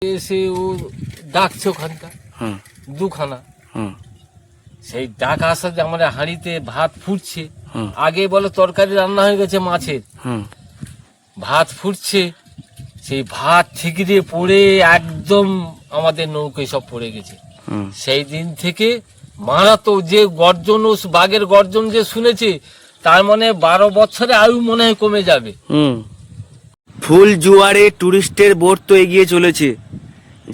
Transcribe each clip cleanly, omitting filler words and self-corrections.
এসে ও ডাকছে ওখানটা দুখানা, সেই ডাক আসাতে আমাদের হাঁড়িতে ভাত ফুটছে। আগে বলে তরকারি রান্না হয়ে গেছে মাছের, ভাত ফুটছে, সেই ভাত ঠিকরে পড়ে একদম আমাদের নৌকায় সব পড়ে গেছে। সেই দিন থেকে মারাত্মক যে গর্জন, বাঘের গর্জন যে শুনেছে, তার মানে 12 বছরে আয়ু মনে হয় কমে যাবে। ফুল জোয়ারে টুরিস্টের বোট তো এগিয়ে চলেছে।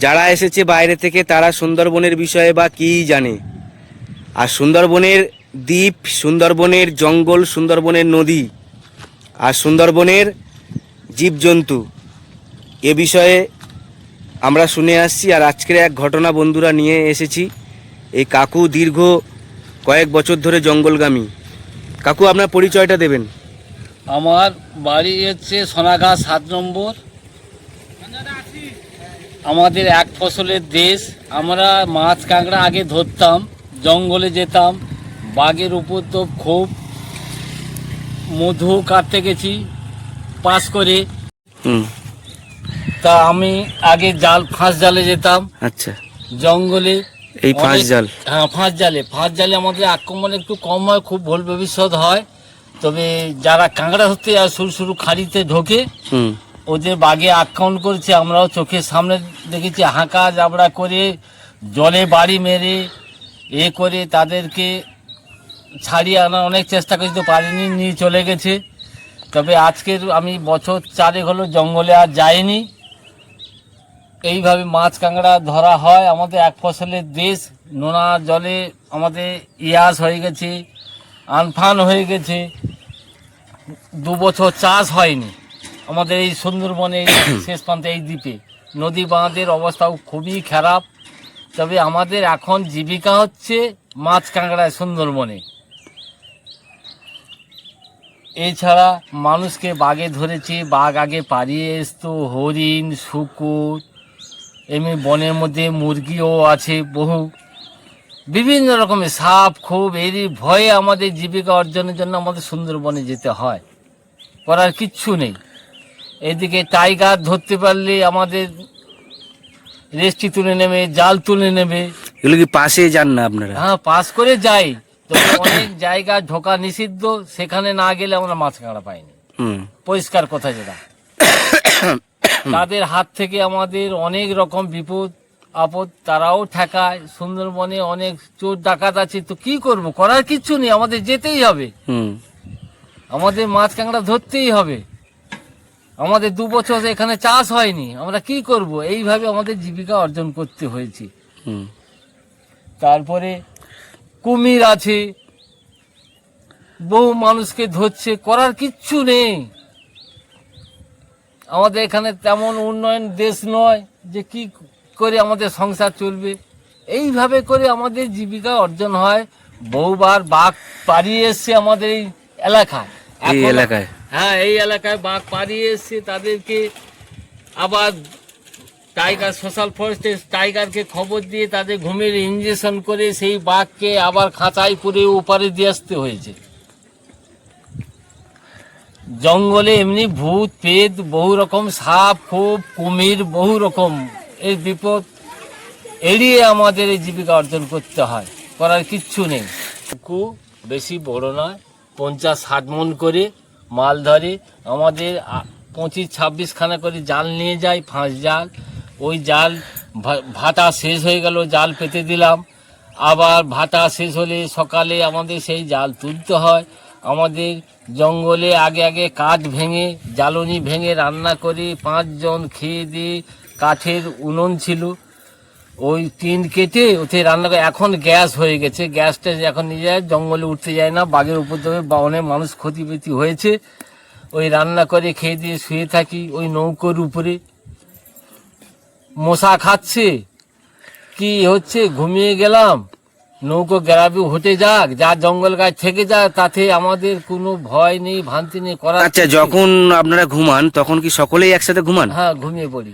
যারা এসেছে বাইরে থেকে তারা সুন্দরবনের বিষয়ে বা কি জানে, আর সুন্দরবনের দ্বীপ, সুন্দরবনের জঙ্গল, সুন্দরবনের নদী আর সুন্দরবনের জীবজন্তু এ বিষয়ে আমরা শুনে আসছি। আর আজকের এক ঘটনা বন্ধুরা নিয়ে এসেছি। এই কাকু দীর্ঘ কয়েক বছর ধরে জঙ্গলগামী। কাকু, আপনার পরিচয়টা দেবেন। আমার বাড়ি হচ্ছে সোনাগাঁ 7 নম্বর। আমাদের এক ফসলের দেশ। আমরা মাছ কাঁকড়া আগে ধরতাম, জঙ্গলে যেতাম, বাঘের উপর তো খুব মধু কাটতে গেছি পাস করে। তা আমি আগে ফাঁস জালে যেতাম। আচ্ছা, জঙ্গলে এই ফাঁস জাল? হ্যাঁ, ফাঁস জালে আমাদের আক্রমণ একটু কম হয়, খুব ভুল ভবিষ্যৎ হয়। তবে যারা কাঁকড়া ধরতে যায় সরু সরু খাড়িতে ঢোকে, ওদের বাঘে আক্রমণ করেছে। আমরাও চোখের সামনে দেখেছি, হাঁকা জাবড়া করে জলে বাড়ি মেরে করে তাদেরকে ছাড়িয়ে আনার অনেক চেষ্টা করেছি, তো পারিনি, নিয়ে চলে গেছে। তবে আজকের আমি বছর 4 হলো জঙ্গলে আর যাইনি। এইভাবে মাছ কাঁকড়া ধরা হয়। আমাদের এক ফসলের দেশ, নোনা জলে আমাদের ইয়াস হয়ে গেছে, আনফান হয়ে গেছে। 2 বছর চাষ হয়নি আমাদের এই সুন্দরবনে, শেষ প্রান্তে এই দ্বীপে। নদী বাঁধের অবস্থাও খুবই খারাপ। তবে আমাদের এখন জীবিকা হচ্ছে মাছ কাঁকড়ায় সুন্দরবনে। এছাড়া মানুষকে বাঘে ধরেছে, বাঘ আগে পালিয়ে আসতো, হরিণ, শুকুর, এমনি বনের মধ্যে মুরগিও আছে বহু, বিভিন্ন রকমের সাপ খুব। এরই ভয়ে আমাদের জীবিকা অর্জনের জন্য আমাদের সুন্দরবনে যেতে হয়, করার কিচ্ছু নেই। এদিকে টাইগার ধরতে পারলে আমাদের রেস্টি তুলে নেবে, জাল তুলে নেবে। এগুলো কি পাশে যান না আপনারা? হ্যাঁ, পাস করে যাই। তবে অনেক জায়গা ঢোকা নিষিদ্ধ, সেখানে না গেলে আমরা মাছ কাঁকড়া পাইনি। পরিষ্কার কথা যেটা, তাদের হাত থেকে আমাদের অনেক রকম বিপদ আপদ তারাও ঠেকায়। সুন্দরবনে অনেক চোর ডাকাত আছে, তো কি করব, করার কিচ্ছু নেই, আমাদের যেতেই হবে। আমাদের মাছ কাঁকড়া ধরতেই হবে। আমাদের 2 বছর এখানে চাষ হয়নি, আমরা কি করব, এইভাবে আমাদের জীবিকা অর্জন করতে হয়েছে। তারপরে কুমির আছে, বহু মানুষকে ধরছে, করার কিচ্ছু নেই। আমাদের এখানে তেমন উন্নয়ন দেশ নয় যে কি করে আমাদের সংসার চলবে। এইভাবে করে আমাদের জীবিকা অর্জন হয়। বহুবার বাঘ পালিয়ে এসছে আমাদের এই এলাকায়। হ্যাঁ, এই এলাকায় বাঘ পালিয়ে এসছে, তাদেরকে আবার টাইগার, সোশ্যাল ফরেস্টে টাইগারকে খবর দিয়ে তাদের ঘুমের ইঞ্জেকশন করে সেই বাঘকে আবার খাঁচায় পুরে ওপারে দিয়ে আসতে হয়েছে। জঙ্গলে এমনি ভূত পেট, বহু রকম সাপ খোপ, কুমির, বহু রকম এর বিপদ এড়িয়ে আমাদের এই জীবিকা অর্জন করতে হয়, করার কিচ্ছু নেই। বেশি বড় নয়, 50-60 মন করে মাল ধরে। আমাদের 25-26 খানা করে জাল নিয়ে যায়, ফাঁস জাল। ওই জাল ভাটা শেষ হয়ে গেল, জাল পেতে দিলাম। আবার ভাটা শেষ হলে সকালে আমাদের সেই জাল তুলতে হয়। আমাদের জঙ্গলে আগে কাঠ ভেঙে, জ্বালনি ভেঙে রান্না করে 5 জন খেয়ে দিয়ে, কাঠের উনুন ছিল, ওই টিন কেটে ওতে রান্না করে। এখন গ্যাস হয়ে গেছে, গ্যাসটা এখন নিয়ে যায়, জঙ্গলে উঠতে যায় না, বাঘের উপদ্রবে বা অনেক মানুষ ক্ষতিপতি হয়েছে। ওই রান্না করে খেয়ে দিয়ে শুয়ে থাকি ওই নৌকোর উপরে। মশা খাচ্ছে, কি হচ্ছে, ঘুমিয়ে গেলাম, নৌকো গ্রাবি হটে যাক, যা জঙ্গল গাছ থেকে যাক, তাতে আমাদের কোনো ভয় নেই, ভ্রান্তি নেই, করার। আচ্ছা, যখন আপনারা ঘুমান তখন কি সকলেই একসাথে ঘুমান? হ্যাঁ, ঘুমিয়ে পড়ি।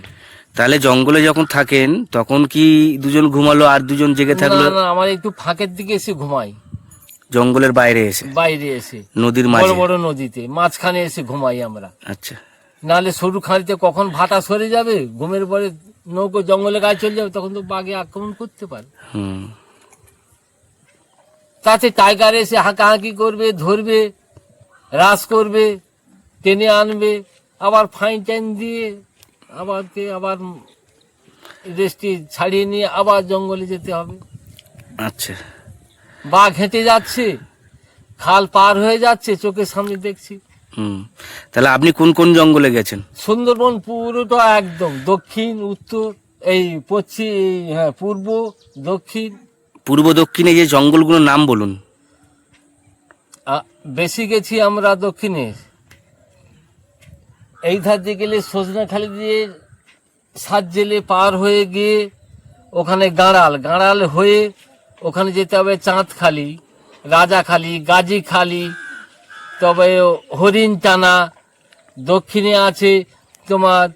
তাহলে জঙ্গলে যখন থাকেন তখন কি 2জন ঘুমালো আর 2জন জেগে থাকলো? না, আমার একটু ফাঁকের দিকে এসে ঘুমাই, জঙ্গলের বাইরে এসে, বাইরে এসে, নদীর মাঝে, বড় বড় নদীতে মাঝখানে এসে ঘুমাই আমরা। আচ্ছা। নাহলে সরু খাঁড়িতে কখন ভাটা সরে যাবে, ঘুমের পরে নৌকো জঙ্গলে গায়ে চলে যাবে, তখন তো বাঘে আক্রমণ করতে পারে। হুম। তাতে টাইগার এসে হাঁকাহাঁকি করবে, ধরবে, রাস করবে, টেনে আনবে, আবার ফাইন টাইন দিয়ে আবার রেস্টি ছাড়িয়ে নিয়ে আবার জঙ্গলে যেতে হবে। আচ্ছা। বাঘ হেঁটে যাচ্ছে, খাল পার হয়ে যাচ্ছে, চোখের সামনে দেখছি। হুম। তাহলে আপনি কোন কোন জঙ্গলে গেছেন? সুন্দরবন পুরোটা একদম, দক্ষিণ, উত্তর, এই পশ্চিম, হ্যাঁ, পূর্ব, দক্ষিণ। পূর্ব দক্ষিণে যে জঙ্গলগুলোর নাম বলুন। বেশি গেছি আমরা দক্ষিণে। এই ধার দিয়ে গেলে সজনাখালি দিয়ে সাত জেলে পার হয়ে গিয়ে ওখানে গাঁড়াল হয়ে ওখানে যেতে হবে চাঁদখালি, রাজাখালি, গাজীখালি, তবে হরিণ টানা। দক্ষিণে আছে তোমার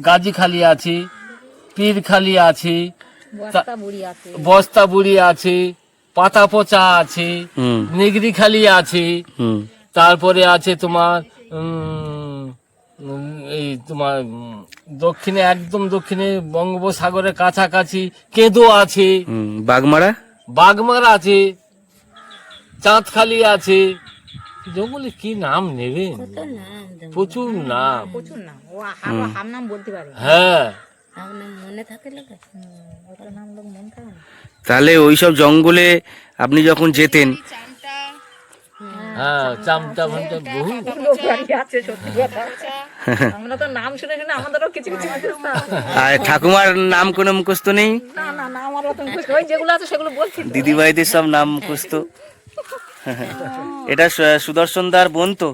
গাজীখালি আছে, পীরখালি আছে, বস্তা বুড়ি আছে, পাতা পচা আছে, হুম। নেগরিখালি আছে, হুম। তারপরে আছে তোমার এই তোমার দক্ষিণে, একদম দক্ষিণে বঙ্গোপসাগরের কাছাকাছি কেঁদো আছে, হুম। বাগমারা আছে, চাঁদখালি আছে। জঙ্গলে কি নাম নেবেন, প্রচুর নাম। হ্যাঁ, তাহলে ওইসব জঙ্গলে আপনি যখন যেতেন, হ্যাঁ, চামটা ভান্টা বহু। আমরা তো নাম শুনে শুনে আমাদেরও কিছু কিছু আর ঠাকুমার নাম কোনো মুখস্থ নেই? না না না, আমার অত মুখস্থ, ওই যেগুলো আছে সেগুলো বলছি। দিদিভাইদের সব নাম মুখস্থ। এটা সুদর্শন দার বোন তো?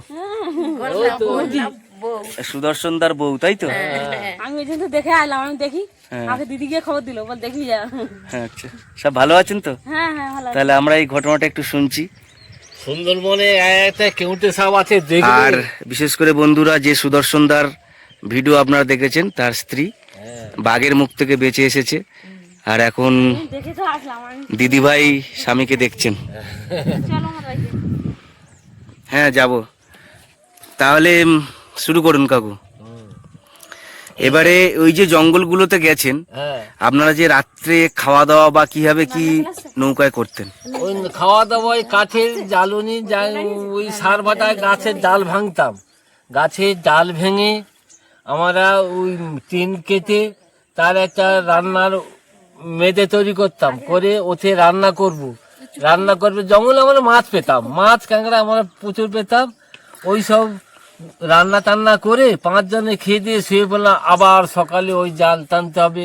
সুদর্শন দার বউ, তাই তো? আমি ওই জন্য দেখে আইলাম, আমি দেখি আগে দিদি গিয়ে খবর দিল, বল দেখি যা। আচ্ছা, সব ভালো আছেন তো? হ্যাঁ হ্যাঁ ভালো। তাহলে আমরা এই ঘটনাটা একটু শুনছি। সুন্দরবনে একটা কেউটে সাপ আছে, আর দেখবে। বিশেষ করে বন্ধুরা, যে সুদর্শন দার ভিডিও আপনারা দেখেছেন, তার স্ত্রী বাঘের মুখ থেকে বেঁচে এসেছে, আর এখন দেখে তো আসলাম আমি। দিদিভাই স্বামীকে দেখছেন। চলো আমার বাড়িতে। হ্যাঁ, যাব। তাহলে শুরু করুন কাকু। এবারে ওই যে জঙ্গলগুলোতে গেছেন, হ্যাঁ, আপনারা যে রাত্রে খাওয়া দাওয়া বা কিভাবে কি নৌকায় করতেন? ওই খাওয়া দাওয়া ওই কাঠের জ্বালনি, ওই সার ভাটায় গাছের ডাল ভাঙতাম। গাছের ডাল ভেঙে আমরা ওই টিন কেটে তার একটা রান্নার মেদে তৈরি করতাম, করে ওতে রান্না করবে। জঙ্গলে আমরা মাছ পেতাম, মাছ কাঁকড়া আমরা প্রচুর পেতাম। ওই সব রান্না টান্না করে 5 জনে খেয়ে দিয়ে শুয়ে পড়লাম। আবার সকালে ওই জাল টানতে হবে,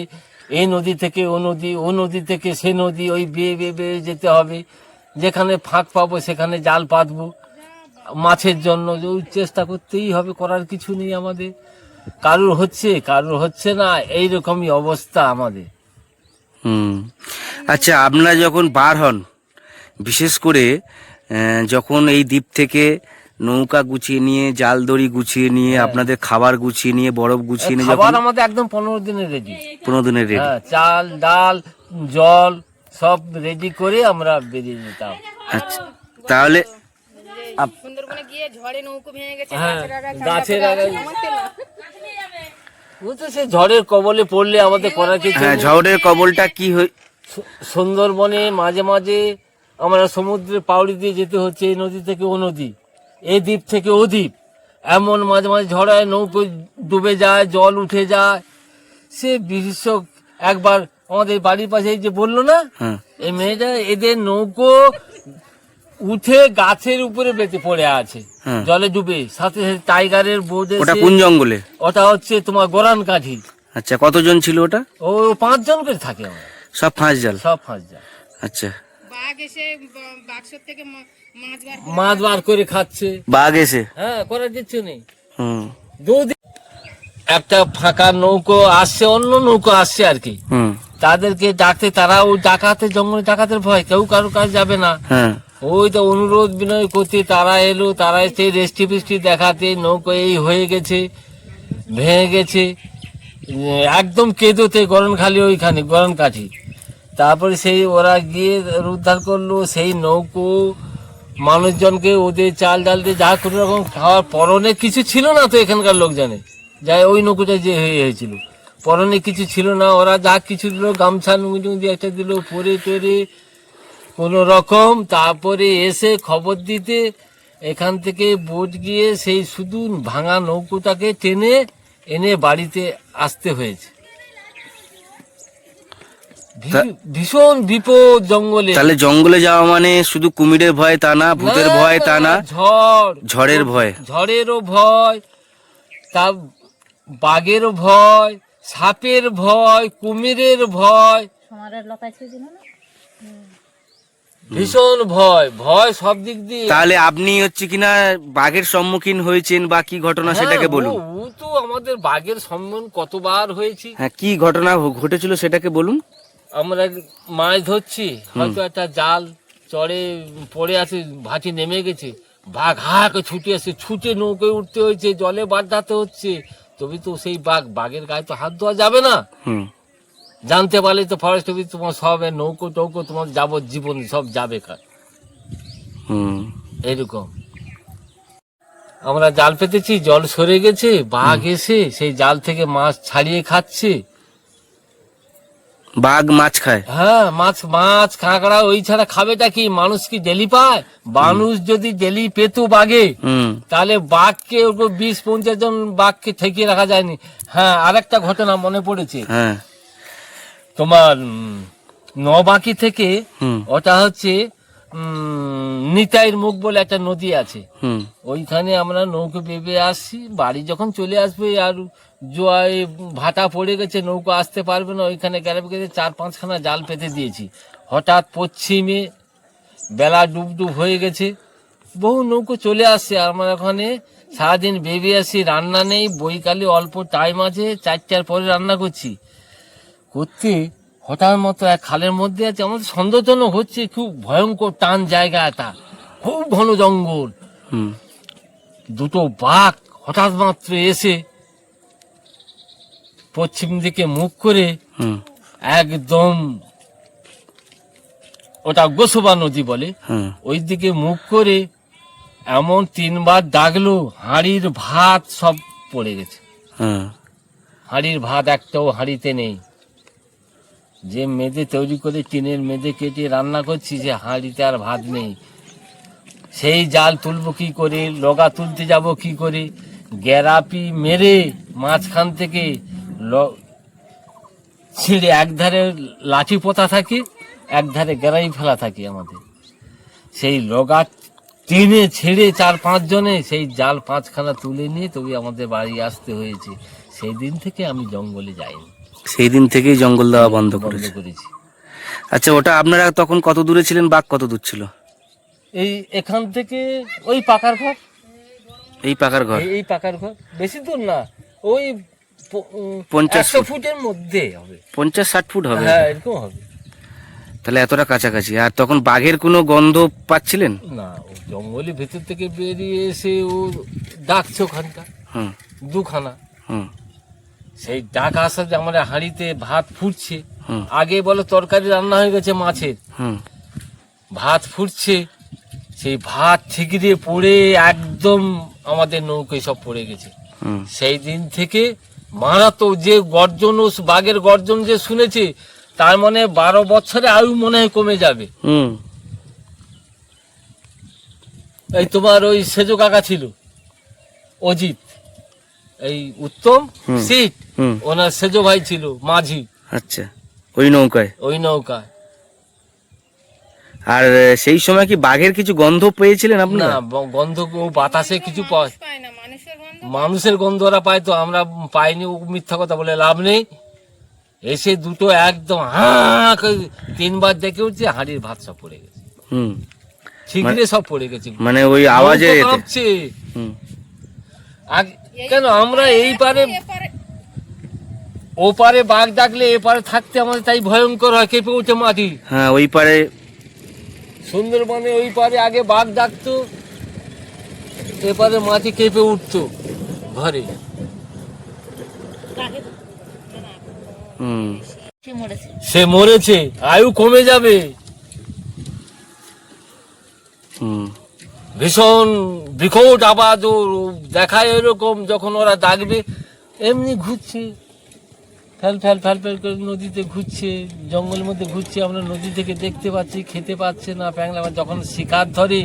এই নদী থেকে ও নদী, ও নদী থেকে সে নদী, ওই বেয়ে বেয়ে বেয়ে যেতে হবে। যেখানে ফাঁক পাবো সেখানে জাল পাতবো মাছের জন্য। ওই চেষ্টা করতেই হবে, করার কিছু নেই আমাদের। কারুর হচ্ছে না, এইরকমই অবস্থা আমাদের। হুম। আচ্ছা, আপনারা যখন বার হন, বিশেষ করে যখন এই দ্বীপ থেকে নৌকা গুছিয়ে নিয়ে, জাল দড়ি গুছিয়ে নিয়ে, আপনাদের খাবার গুছিয়ে নিয়ে, বরফ গুছিয়ে নিয়ে, খাবার আমাদের একদম 15 দিনের রেডি। 15 দিনের রেডি। হ্যাঁ, চাল, ডাল, জল সব রেডি করে আমরা বেরিয়ে যেতাম। আচ্ছা, তাহলে সুন্দরবনে গিয়ে ঝড়ে নৌকো ভেঙে গেছে, হ্যাঁ, গাছের আগায় ও তো সে ঝড়ের কবলে পড়লে আমাদের করার কিছু হ্যাঁ, নেই। ঝড়ের কবলটা কি সুন্দরবনে মাঝে মাঝে আমরা সমুদ্রের পাউড়ি দিয়ে যেতে হচ্ছে, এই নদী থেকে ও নদী, এই দ্বীপ থেকে ও দ্বীপ। এমন মাঝে মাঝে ঝড়ায় নৌকো ডুবে যায়, জল উঠে যায়। সে বিশেষ একবার আমাদের বাড়ির পাশে এই যে বললো না, হ্যাঁ। এই মেয়েটা, এদের নৌকো উঠে গাছের উপরে বেঁধে পড়ে আছে, হ্যাঁ। জলে ডুবে। সাথে সাথে টাইগারের বোর্ডে, ওটা কোন জঙ্গলে? ওটা হচ্ছে তোমার গোরান কাঠি। আচ্ছা, কতজন ছিল ওটা? ও 5 জন করে থাকে আমরা, সব ফাঁস জাল? সব ফাঁস যায়। আচ্ছা, বাঘ এসে বাক্স থেকে মাছ বার করে খাচ্ছে। বাঘ এসে? হ্যাঁ, করার কিছু নেই। হুম। একটা ফাঁকা নৌকো আসছে, অন্য নৌকো আসছে আর কি, হুম। তাদেরকে ডাকতে, তারা ওই ডাকাতে, জঙ্গলে ডাকাতের ভয়, কেউ কারো কাছে যাবে না। হ্যাঁ। ওই তো অনুরোধ বিনয় করতে তারা এলো, তারা এসে রেস্টি ফেস্টি দেখাতে, নৌকো এই হয়ে গেছে, ভেঙে গেছে, একদম কেঁদোতে, গরমখালি ওইখানে গরম কাঠি। তারপরে সেই ওরা গিয়ে উদ্ধার করলো। সেই নৌকো মানুষজনকে ওদের চাল ডাল দিয়ে যা কোনো রকম খাওয়ার, পরনে কিছু ছিল না তো এখানকার লোকজনের, যাই ওই নৌকোটা যে হয়েছিল পরনে কিছু ছিল না, ওরা যা কিছু দিল গামছা নুঙ্গি টুঙ্গি একটা দিল পরে টরে কোনো রকম। তারপরে এসে খবর দিতে এখান থেকে বোট গিয়ে সেই শুধু ভাঙা নৌকোটাকে টেনে এনে বাড়িতে আসতে হয়েছে। ভীষণ বিপদ জঙ্গলে। তাহলে জঙ্গলে যাওয়া মানে শুধু কুমিরের ভয় তা না, ভূতের ভয় তা না, ঝড়ের ভয়, ঝড়েরও ভয়, তা বাঘের ভয়, সাপের ভয়, কুমিরের ভয়, ভীষণ ভয়, ভয় সব দিক দিয়ে। তাহলে আপনি হচ্ছে কিনা বাঘের সম্মুখীন হয়েছেন বা কি ঘটনা সেটাকে বলুন। ও তো আমাদের বাঘের সম্মুখীন কতবার হয়েছি। হ্যাঁ, কি ঘটনা ঘটেছিল সেটাকে বলুন। আমরা মাছ ধরছি, হয়তো একটা জাল চড়ে পড়ে আছে, ভাটি নেমে গেছে, বাঘ হাঁকে ছুটে আসে, ছুটে নৌকোয় উঠতে হয়েছে, জলে বাঁধাতে হচ্ছে, তবে তো সেই বাঘের গায়ে তো হাত দেওয়া যাবে না। জানতে পারলে তো ফরেস্ট অফিস তোমার সব নৌকো টৌকো তোমার যাবজ্জীবন সব যাবে কার। এরকম আমরা জাল পেতেছি, জল সরে গেছে, বাঘ এসে সেই জাল থেকে মাছ ছাড়িয়ে খাচ্ছে। বাঘ মাছ খায়? হ্যাঁ, মাছ কাঁকড়া, ওই ছাড়া খাবেটা কি? মানুষ কি ডেলি পায়? মানুষ যদি ডেলি পেত বাঘে, তাহলে বাঘকে 20-50 জন বাঘকে ঠেকিয়ে রাখা যায়নি। হ্যাঁ, আরেকটা ঘটনা মনে পড়েছে। তোমার নবাকি থেকে, ওটা হচ্ছে নিতাইয়ের মুখ বলে একটা নদী আছে, ওইখানে আমরা নৌকো বেবে আসছি, বাড়ি যখন চলে আসবে আর জোয়ারে ভাটা পড়ে গেছে, নৌকো আসতে পারবে না, ওইখানে গ্যারেপ গেছে 4-5খানা জাল পেতে দিয়েছি। হঠাৎ পশ্চিমে বেলা ডুব হয়ে গেছে, বহু নৌকো চলে আসছে, আমরা ওখানে সারাদিন বেবে আসি, রান্না নেই, বৈকালে অল্প টাইম আছে, 4টার পরে রান্না করতে হঠাৎ মতো এক খালের মধ্যে আছে, আমাদের সন্দেহজনক হচ্ছে, খুব ভয়ঙ্কর টান জায়গা, এটা খুব ঘন জঙ্গল। দুটো বাঘ হঠাৎ মাত্র এসে পশ্চিম দিকে মুখ করে একদম, ওটা গোসবা নদী বলে, ওই দিকে মুখ করে এমন 3বার ডাকলো, হাঁড়ির ভাত সব পড়ে গেছে। হাঁড়ির ভাত একটাও হাঁড়িতে নেই। যে মেদে তৈরি করে টিনের মেদে কেটে রান্না করছি, যে হাঁড়িতে আর ভাত নেই। সেই জাল তুলবো কি করে, লগা তুলতে যাব কি করে, গ্যারাপি মেরে মাঝখান থেকে ছিঁড়ে, একধারে লাঠি পোতা থাকে, একধারে গ্যারাই ফেলা থাকে আমাদের, সেই লগা টেনে ছেড়ে 4-5 জনে সেই জাল 5খানা তুলে নিয়ে তবে আমাদের বাড়ি আসতে হয়েছে। সেই দিন থেকে আমি জঙ্গলে যাইনি। সেই দিন থেকেই জঙ্গল দেওয়া বন্ধ করেছি। আচ্ছা, ওটা আপনারা তখন কত দূরে ছিলেন? বাঘ কত দূর ছিল? এই এখান থেকে ওই পাকার ঘর, এই পাকার ঘর, এই পাকার ঘর বেশি দূর না, ওই 50 ফুটের মধ্যে হবে, 50-60 ফুট হবে। হ্যাঁ, এরকম হবে। তাহলে এতটা কাছাকাছি। আর তখন বাঘের কোনো গন্ধ পাচ্ছিলেন না? ও জঙ্গলের ভেতর থেকে বেরিয়ে এসে ও ডাকছে ওখানটা 2খানা, সেই ডাক আসা যে আমাদের হাঁড়িতে ভাত ফুটছে, আগে বলে তরকারি রান্না হয়ে গেছে মাছের, ভাত ফুটছে, সেই ভাত ঠিকরে পড়ে একদম আমাদের নৌকায় সব পড়ে গেছে। সেই দিন থেকে মারাত্মক যে গর্জন, বাঘের গর্জন যে শুনেছে, তার মানে 12 বছরে আয়ু মনে হয় কমে যাবে। এই তোমার ওই সেজো কাকা ছিল, অজিত, এই উত্তম সিট, ওনার সেজো ভাই ছিল মাঝি। আচ্ছা, ওই নৌকায়। আর সেই সময় কি বাঘের কিছু গন্ধ পেয়েছিলেন আপনারা? না, গন্ধ বাতাসে কিছু পায় না, মানুষের গন্ধ ওরা পায়, তো আমরা পাইনি। মিথ্যা কথা বলে লাভ নেই। এসে দুটো একদম 3বার দেখে উঠছে, হাঁড়ির ভাত সব পড়ে গেছে, ঠিকরে সব পড়ে গেছে, মানে ওই আওয়াজে কাঁপছে। কেন আমরা এই পারে, ওপারে বাঘ ডাকলে এপারে থাকতে আমাদের তাই ভয়ঙ্কর হয়, কেঁপে উঠে মাটি। হ্যাঁ, ওই পারে সুন্দরবনে ওই পারে আগে বাঘ ডাকতো, এপারে মাটি কেঁপে উঠতো ঘরে। সে মরেছে, আয়ু কমে যাবে। ভীষণ বিকট আওয়াজ ও দেখায় এরকম, যখন ওরা ডাকবে এমনি ঘুরছে, ফ্যাল ফ্যাল ফ্যাল ফ্যাল করে নদীতে ঘুরছে, জঙ্গলের মধ্যে ঘুরছে, আমরা নদী থেকে দেখতে পাচ্ছি, খেতে পাচ্ছে না। প্যাংলা মাছ যখন শিকার ধরে,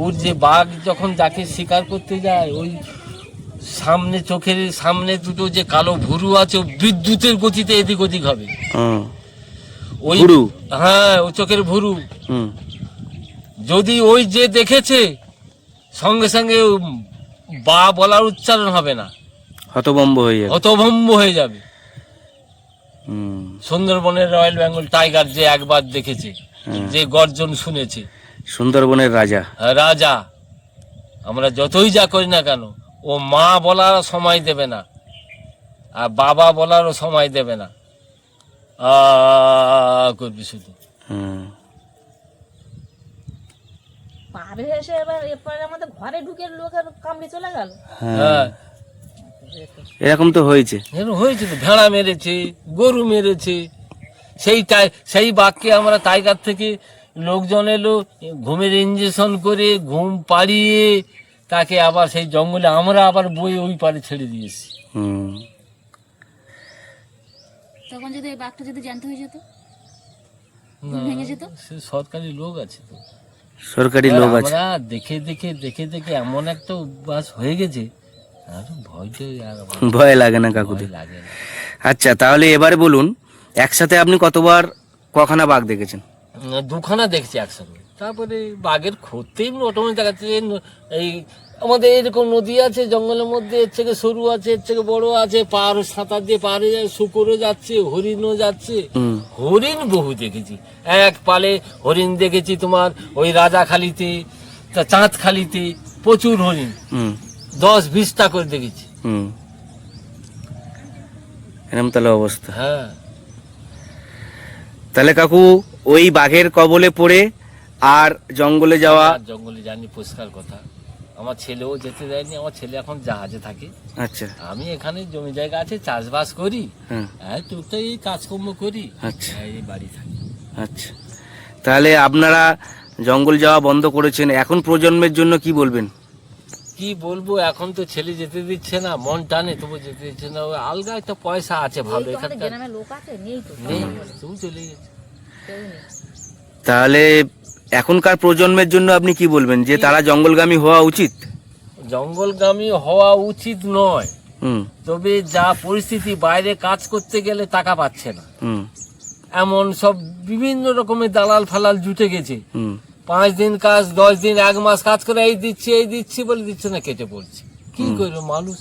ওর যে বাঘ যখন যাকে শিকার করতে যায়, ওই সামনে চোখের সামনে দুটো যে কালো ভুরু আছে, ও বিদ্যুতের গতিতে এদিক ওদিক হবে। ওই ভুরু? হ্যাঁ, ও চোখের ভুরু। হুম। যদি ওই যে দেখেছে, সঙ্গে সঙ্গে বা বলার উচ্চারণ হবে না, হতভম্ব হয়ে যাবে। হতভম্ব হয়ে যাবে। হুম। সুন্দরবনের রয়্যাল বেঙ্গল টাইগার যে একবার দেখেছে, যে গর্জন শুনেছে, সুন্দরবনের রাজা। রাজা, আমরা যতই যা করি না কেন, ও মা বলার সময় দেবে না, আর বাবা বলারও সময় দেবে না, করবি শুধু। হুম। পার এসে এবার এরপরে আমাদের ঘরে ঢুকে লোকের কামড়ে চলে গেল। হ্যাঁ, এরকম তো হয়েছে। এরকম হয়েছে তো, ভেড়া মেরেছে, গরু মেরেছে। সেই বাঘকে আমরা টাইগার থেকে লোকজন এলো, ঘুমের ইঞ্জেকশন করে ঘুম পাড়িয়ে তাকে আবার সেই জঙ্গলে আমরা আবার বয়ে ওই পারে ছেড়ে দিয়েছি। হুম। তখন যদি এই বাঘটা যদি জানতে হয়ে যেত, না, ভেঙে যেত? সে সরকারি লোক আছে তো, সরকারি লোক আছে। আমরা দেখে দেখে দেখে দেখে এমন একটা অভ্যাস হয়ে গেছে, আর ভয় তো আর আমার ভয় লাগে না কাকুদের? ভয় লাগে না। আচ্ছা, তাহলে এবারে বলুন, একসাথে আপনি কতবার কখানা বাঘ দেখেছেন? দুখানা দেখছি একসঙ্গে। তারপরে বাঘের খোঁজতেই অটোমেটিক দেখাচ্ছে যে এই আমাদের এরকম নদী আছে জঙ্গলের মধ্যে, এর থেকে সরু আছে, এর থেকে বড় আছে, পাহাড় সাঁতার দিয়ে পাহাড়ে যায়, শুকরও যাচ্ছে, হরিণও যাচ্ছে। হুম। হরিণ বহু দেখেছি, এক পালে হরিণ দেখেছি তোমার ওই রাজাখালিতে, চাঁদখালিতে প্রচুর হরিণ, হুম। 10-20টা করে দেখেছি। হুম। এরকম তাহলে অবস্থা। হ্যাঁ, তাহলে কাকু ওই বাঘের কবলে পড়ে আর জঙ্গলে যাওয়া? আর জঙ্গলে জানি, পরিষ্কার কথা। আমার ছেলেও যেতে দেয়নি, আমার ছেলে এখন জাহাজে থাকে, আচ্ছা। আমি এখানে জমি জায়গা আছে, চাষবাস করি, হ্যাঁ। টুকটাক এই কাজকর্ম করি, আচ্ছা। এই বাড়ি থাকি। আচ্ছা, তাহলে আপনারা জঙ্গল যাওয়া বন্ধ করেছেন, এখন প্রজন্মের জন্য কি বলবেন? কি বলবো, এখন তো ছেলে যেতে দিচ্ছে না, মন টানে তবু যেতে দিচ্ছে না। ওই আলগা একটা পয়সা আছে ভালো, এখানকার গ্রামের লোক আছে, নেই তো, নেই, তবু চলে গেছে। কেউ নেই। তাহলে এখনকার প্রজন্মের জন্য আপনি কি বলবেন, যে তারা জঙ্গলগামী হওয়া উচিত? জঙ্গলগামী হওয়া উচিত নয়, হুম। তবে যা পরিস্থিতি, বাইরে কাজ করতে গেলে টাকা পাচ্ছে না, হুম। এমন সব বিভিন্ন রকমের দালাল ফালাল জুটে গেছে। হুম। 5 দিন কাজ, 10 দিন, 1 মাস কাজ করে এই দিচ্ছি বলে দিচ্ছে না, কেটে পড়ছে। কি করবে মানুষ?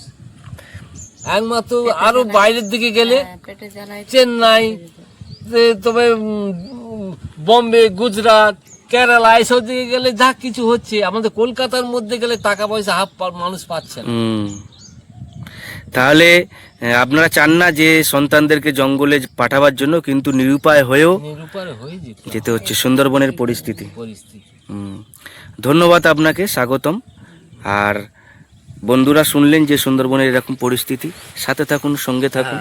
একমাত্র আরো বাইরের দিকে গেলে পেটে জ্বালায়। চেন্নাই, তবে বম্বে, গুজরাট, কেরালা, এইসব দিকে গেলে যা কিছু হচ্ছে, আমাদের কলকাতার মধ্যে গেলে টাকা পয়সা মানুষ পাচ্ছে না। হুম। তাহলে আপনারা চান না যে সন্তানদেরকে জঙ্গলে পাঠাবার জন্য, কিন্তু নিরুপায় হয়েও নিরুপায় হয়ে যেতে হচ্ছে, সুন্দরবনের পরিস্থিতি। পরিস্থিতি। হুম। ধন্যবাদ আপনাকে, স্বাগতম। আর বন্ধুরা শুনলেন যে সুন্দরবনের এরকম পরিস্থিতি, সাথে থাকুন, সঙ্গে থাকুন।